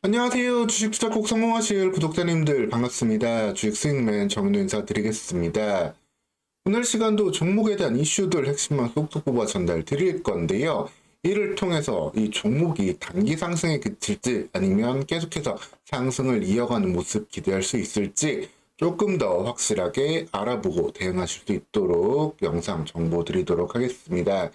안녕하세요. 주식 투자 꼭 성공하실 구독자님들 반갑습니다. 주식 수익맨 정윤호 인사드리겠습니다. 오늘 시간도 종목에 대한 이슈들 핵심만 쏙쏙 뽑아 전달 드릴 건데요. 이를 통해서 이 종목이 단기 상승에 그칠지 아니면 계속해서 상승을 이어가는 모습 기대할 수 있을지 조금 더 확실하게 알아보고 대응하실 수 있도록 영상 정보 드리도록 하겠습니다.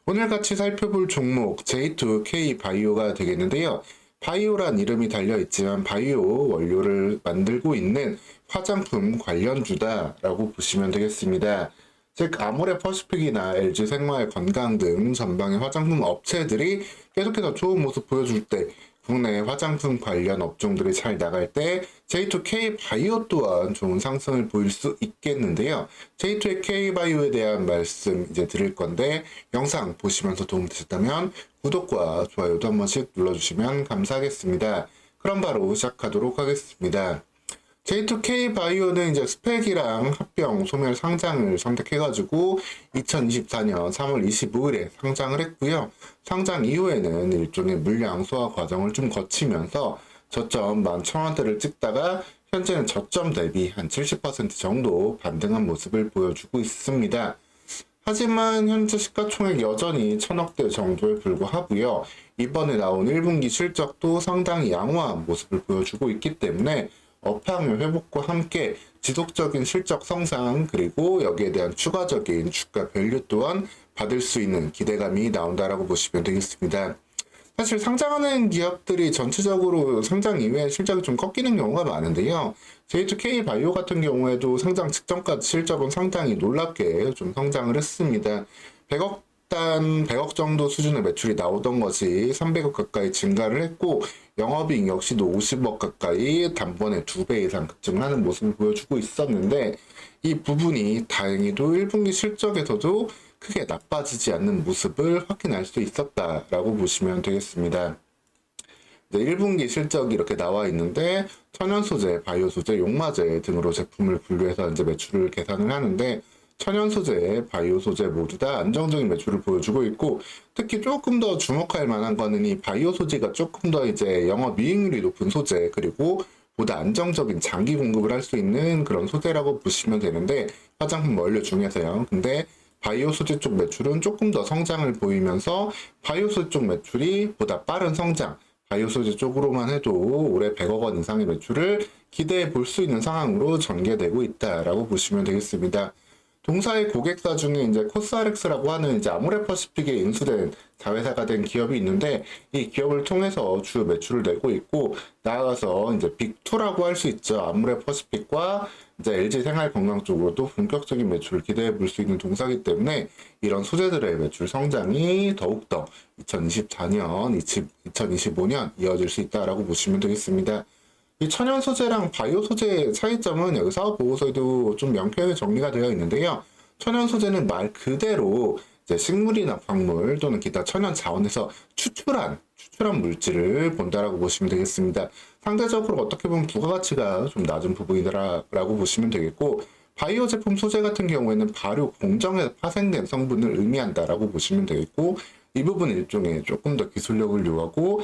오늘 같이 살펴볼 종목 J2K 바이오가 되겠는데요. 바이오란 이름이 달려있지만 바이오 원료를 만들고 있는 화장품 관련주다라고 보시면 되겠습니다. 즉 아모레퍼시픽이나 LG생활 건강 등 전방의 화장품 업체들이 계속해서 좋은 모습 보여줄 때 국내 화장품 관련 업종들이 잘 나갈 때 J2K 바이오 또한 좋은 상승을 보일 수 있겠는데요. J2K 바이오에 대한 말씀 이제 드릴 건데 영상 보시면서 도움되셨다면 구독과 좋아요도 한 번씩 눌러주시면 감사하겠습니다. 그럼 바로 시작하도록 하겠습니다. J2K 바이오는 이제 스펙이랑 합병 소멸 상장을 선택해가지고 2024년 3월 25일에 상장을 했고요. 상장 이후에는 일종의 물량 소화 과정을 좀 거치면서 저점 11,000원대를 찍다가 현재는 저점 대비 한 70% 정도 반등한 모습을 보여주고 있습니다. 하지만 현재 시가총액 여전히 1,000억대 정도에 불과하고요. 이번에 나온 1분기 실적도 상당히 양호한 모습을 보여주고 있기 때문에 업황의 회복과 함께 지속적인 실적 성장 그리고 여기에 대한 추가적인 주가 밸류 또한 받을 수 있는 기대감이 나온다라고 보시면 되겠습니다. 사실 상장하는 기업들이 전체적으로 상장 이후에 실적이 좀 꺾이는 경우가 많은데요. J2K 바이오 같은 경우에도 상장 직전까지 실적은 상당히 놀랍게 좀 성장을 했습니다. 100억 정도 수준의 매출이 나오던 것이 300억 가까이 증가를 했고 영업이익 역시도 50억 가까이 단번에 2배 이상 급증하는 모습을 보여주고 있었는데 이 부분이 다행히도 1분기 실적에서도 크게 나빠지지 않는 모습을 확인할 수 있었다라고 보시면 되겠습니다. 1분기 실적이 이렇게 나와 있는데 천연소재, 바이오소재, 용마제 등으로 제품을 분류해서 이제 매출을 계산을 하는데 천연소재, 바이오소재 모두 다 안정적인 매출을 보여주고 있고 특히 조금 더 주목할 만한 거는 이 바이오소재가 조금 더 이제 영업이익률이 높은 소재 그리고 보다 안정적인 장기 공급을 할 수 있는 그런 소재라고 보시면 되는데 화장품 원료 중에서요. 근데 바이오 소재 쪽 매출은 조금 더 성장을 보이면서 바이오 소재 쪽 매출이 보다 빠른 성장, 바이오 소재 쪽으로만 해도 올해 100억 원 이상의 매출을 기대해 볼 수 있는 상황으로 전개되고 있다라고 보시면 되겠습니다. 동사의 고객사 중에 이제 코스알엑스라고 하는 이제 아모레퍼시픽에 인수된 자회사가 된 기업이 있는데 이 기업을 통해서 주요 매출을 내고 있고 나아가서 이제 빅2라고 할 수 있죠. 아모레퍼시픽과 이제 LG생활 건강 쪽으로도 본격적인 매출을 기대해 볼 수 있는 동사이기 때문에 이런 소재들의 매출 성장이 더욱더 2024년, 2025년 이어질 수 있다라고 보시면 되겠습니다. 이 천연 소재랑 바이오 소재의 차이점은 여기 사업 보고서에도 좀 명쾌하게 정리가 되어 있는데요. 천연 소재는 말 그대로 이제 식물이나 광물 또는 기타 천연 자원에서 추출한 물질을 본다라고 보시면 되겠습니다. 상대적으로 어떻게 보면 부가가치가 좀 낮은 부분이라고 보시면 되겠고 바이오 제품 소재 같은 경우에는 발효 공정에서 파생된 성분을 의미한다라고 보시면 되겠고 이 부분은 일종의 조금 더 기술력을 요하고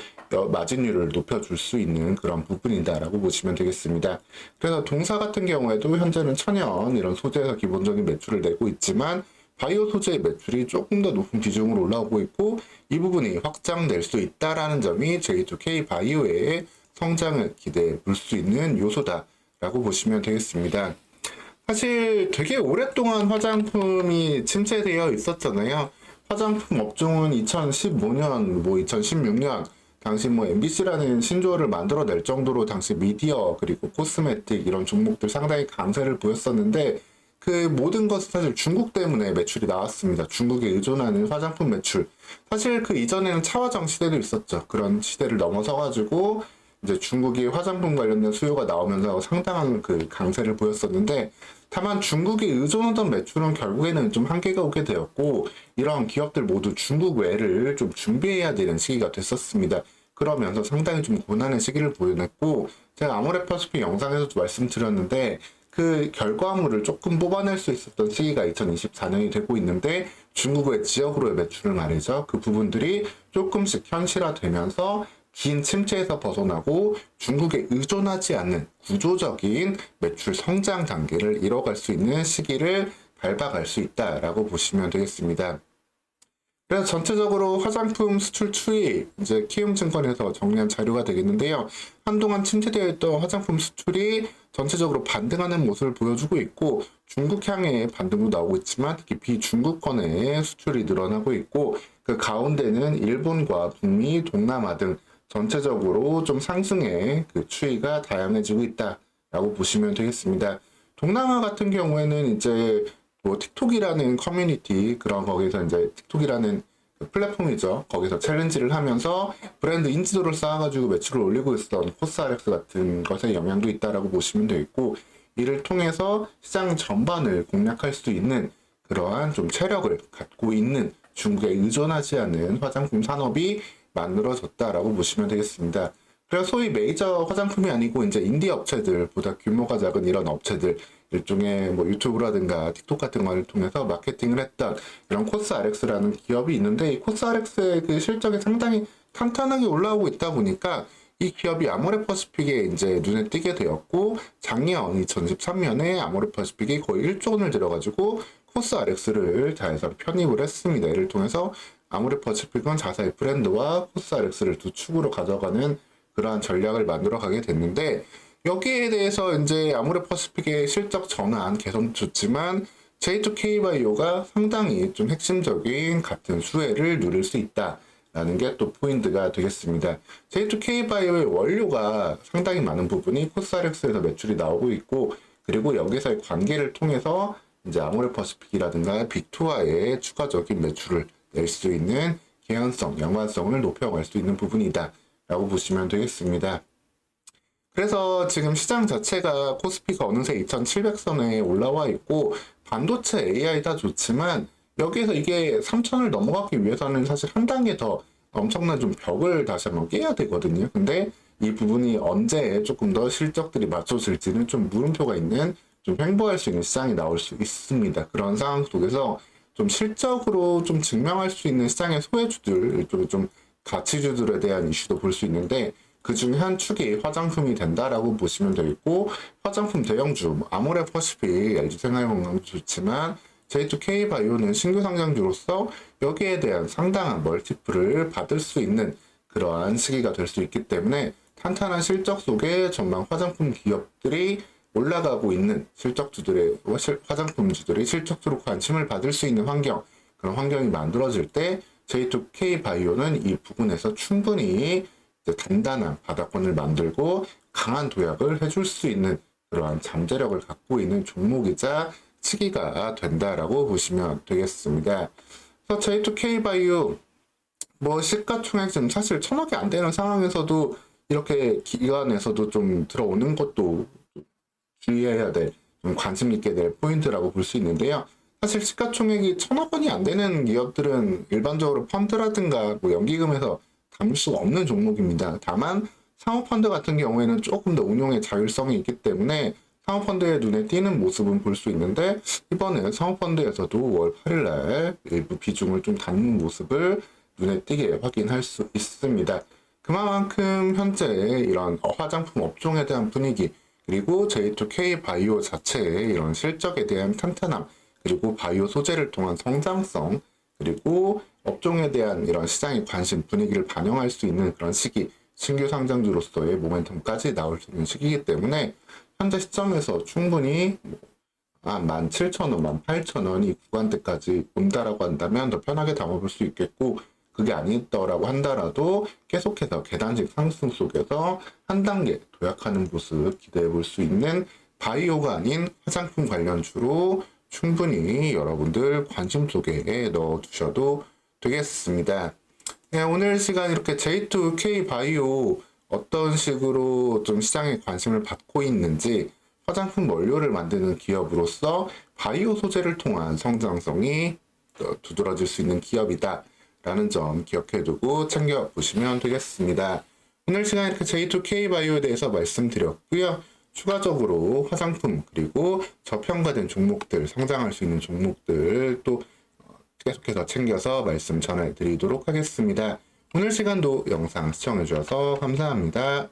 마진율을 높여줄 수 있는 그런 부분이다라고 보시면 되겠습니다. 그래서 동사 같은 경우에도 현재는 천연 이런 소재에서 기본적인 매출을 내고 있지만 바이오 소재의 매출이 조금 더 높은 비중으로 올라오고 있고 이 부분이 확장될 수 있다라는 점이 J2K 바이오의 성장을 기대해 볼 수 있는 요소다라고 보시면 되겠습니다. 사실 되게 오랫동안 화장품이 침체되어 있었잖아요. 화장품 업종은 2015년, 2016년 당시 MBC라는 신조어를 만들어낼 정도로 당시 미디어 그리고 코스메틱 이런 종목들 상당히 강세를 보였었는데 그 모든 것은 사실 중국 때문에 매출이 나왔습니다. 중국에 의존하는 화장품 매출. 사실 그 이전에는 차화정 시대도 있었죠. 그런 시대를 넘어서가지고 이제 중국이 화장품 관련된 수요가 나오면서 상당한 그 강세를 보였었는데 다만 중국이 의존하던 매출은 결국에는 좀 한계가 오게 되었고 이런 기업들 모두 중국 외를 좀 준비해야 되는 시기가 됐었습니다. 그러면서 상당히 좀 고난의 시기를 보여냈고 제가 아모레퍼시픽 영상에서도 말씀드렸는데 그 결과물을 조금 뽑아낼 수 있었던 시기가 2024년이 되고 있는데 중국의 지역으로의 매출을 말이죠. 그 부분들이 조금씩 현실화되면서 긴 침체에서 벗어나고 중국에 의존하지 않는 구조적인 매출 성장 단계를 이뤄갈 수 있는 시기를 밟아갈 수 있다라고 보시면 되겠습니다. 그래서 전체적으로 화장품 수출 추이, 이제 키움증권에서 정리한 자료가 되겠는데요. 한동안 침체되어 있던 화장품 수출이 전체적으로 반등하는 모습을 보여주고 있고, 중국향의 반등도 나오고 있지만, 특히 비중국권의 수출이 늘어나고 있고, 그 가운데는 일본과 북미, 동남아 등 전체적으로 좀 상승의 그 추이가 다양해지고 있다라고 보시면 되겠습니다. 동남아 같은 경우에는 이제 뭐 틱톡이라는 커뮤니티 그런 거기서 이제 틱톡이라는 그 플랫폼이죠. 거기서 챌린지를 하면서 브랜드 인지도를 쌓아가지고 매출을 올리고 있었던 코스알엑스 같은 것에 영향도 있다라고 보시면 되겠고, 이를 통해서 시장 전반을 공략할 수 있는 그러한 좀 체력을 갖고 있는 중국에 의존하지 않는 화장품 산업이 만들어졌다라고 보시면 되겠습니다. 그래서 소위 메이저 화장품이 아니고 이제 인디 업체들보다 규모가 작은 이런 업체들, 일종의 뭐 유튜브라든가 틱톡 같은 걸 통해서 마케팅을 했던 이런 코스알엑스라는 기업이 있는데, 이 코스알엑스의 그 실적이 상당히 탄탄하게 올라오고 있다 보니까 이 기업이 아모레퍼시픽에 이제 눈에 띄게 되었고, 작년 2013년에 아모레퍼시픽이 거의 1조 원을 들여가지고 코스알엑스를 자회사 편입을 했습니다. 이를 통해서 아모레퍼시픽은 자사의 브랜드와 코스알엑스를 두 축으로 가져가는 그러한 전략을 만들어 가게 됐는데, 여기에 대해서 이제 아모레퍼시픽의 실적 전환 개선도 좋지만 J2K바이오가 상당히 좀 핵심적인 같은 수혜를 누릴 수 있다라는 게 또 포인트가 되겠습니다. J2K바이오의 원료가 상당히 많은 부분이 코스알엑스에서 매출이 나오고 있고, 그리고 여기서의 관계를 통해서 이제 아모레퍼시픽이라든가 빅2와의 추가적인 매출을 낼 수 있는 개연성, 연관성을 높여갈 수 있는 부분이다 라고 보시면 되겠습니다. 그래서 지금 시장 자체가 코스피가 어느새 2700선에 올라와 있고, 반도체 AI 다 좋지만 여기에서 이게 3000을 넘어가기 위해서는 사실 한 단계 더 엄청난 좀 벽을 다시 한번 깨야 되거든요. 근데 이 부분이 언제 조금 더 실적들이 맞춰질지는 좀 물음표가 있는, 좀 횡보할 수 있는 시장이 나올 수 있습니다. 그런 상황 속에서 좀 실적으로 좀 증명할 수 있는 시장의 소외주들, 좀 가치주들에 대한 이슈도 볼 수 있는데, 그 중에 한 축이 화장품이 된다라고 보시면 되겠고, 화장품 대형주, 아모레퍼시픽, LG생활건강도 좋지만 J2K바이오는 신규 상장주로서 여기에 대한 상당한 멀티플을 받을 수 있는 그러한 시기가 될 수 있기 때문에, 탄탄한 실적 속에 전망 화장품 기업들이 올라가고 있는 화장품주들이 실적으로 관심을 받을 수 있는 환경, 그런 환경이 만들어질 때 J2K바이오는 이 부분에서 충분히 단단한 바닥권을 만들고 강한 도약을 해줄 수 있는 그러한 잠재력을 갖고 있는 종목이자 시기가 된다라고 보시면 되겠습니다. 그래서 J2K바이오 뭐 시가총액 지금 사실 1000억이 안 되는 상황에서도 이렇게 기관에서도 좀 들어오는 것도 주의해야 될, 좀 관심 있게 될 포인트라고 볼 수 있는데요. 사실 시가총액이 1000억 원이 안 되는 기업들은 일반적으로 펀드라든가 뭐 연기금에서 담을 수 없는 종목입니다. 다만 사모펀드 같은 경우에는 조금 더 운용의 자율성이 있기 때문에 사모펀드의 눈에 띄는 모습은 볼 수 있는데, 이번에 사모펀드에서도 5월 8일 날 일부 비중을 좀 닫는 모습을 눈에 띄게 확인할 수 있습니다. 그만큼 현재 이런 화장품 업종에 대한 분위기, 그리고 J2K바이오 자체의 이런 실적에 대한 탄탄함, 그리고 바이오 소재를 통한 성장성, 그리고 업종에 대한 이런 시장의 관심, 분위기를 반영할 수 있는 그런 시기, 신규 상장주로서의 모멘텀까지 나올 수 있는 시기이기 때문에 현재 시점에서 충분히 17,000원, 18,000원 이 구간대까지 온다라고 한다면 더 편하게 담아볼 수 있겠고, 그게 아니더라고 한다라도 계속해서 계단식 상승 속에서 한 단계 도약하는 모습 기대해 볼 수 있는 바이오가 아닌 화장품 관련주로 충분히 여러분들 관심 속에 넣어두셔도 되겠습니다. 네, 오늘 시간 이렇게 J2K 바이오 어떤 식으로 좀 시장에 관심을 받고 있는지, 화장품 원료를 만드는 기업으로서 바이오 소재를 통한 성장성이 두드러질 수 있는 기업이다 라는 점 기억해두고 챙겨보시면 되겠습니다. 오늘 시간 이렇게 J2K 바이오에 대해서 말씀드렸고요. 추가적으로 화장품 그리고 저평가된 종목들, 성장할 수 있는 종목들 또 계속해서 챙겨서 말씀 전해드리도록 하겠습니다. 오늘 시간도 영상 시청해주셔서 감사합니다.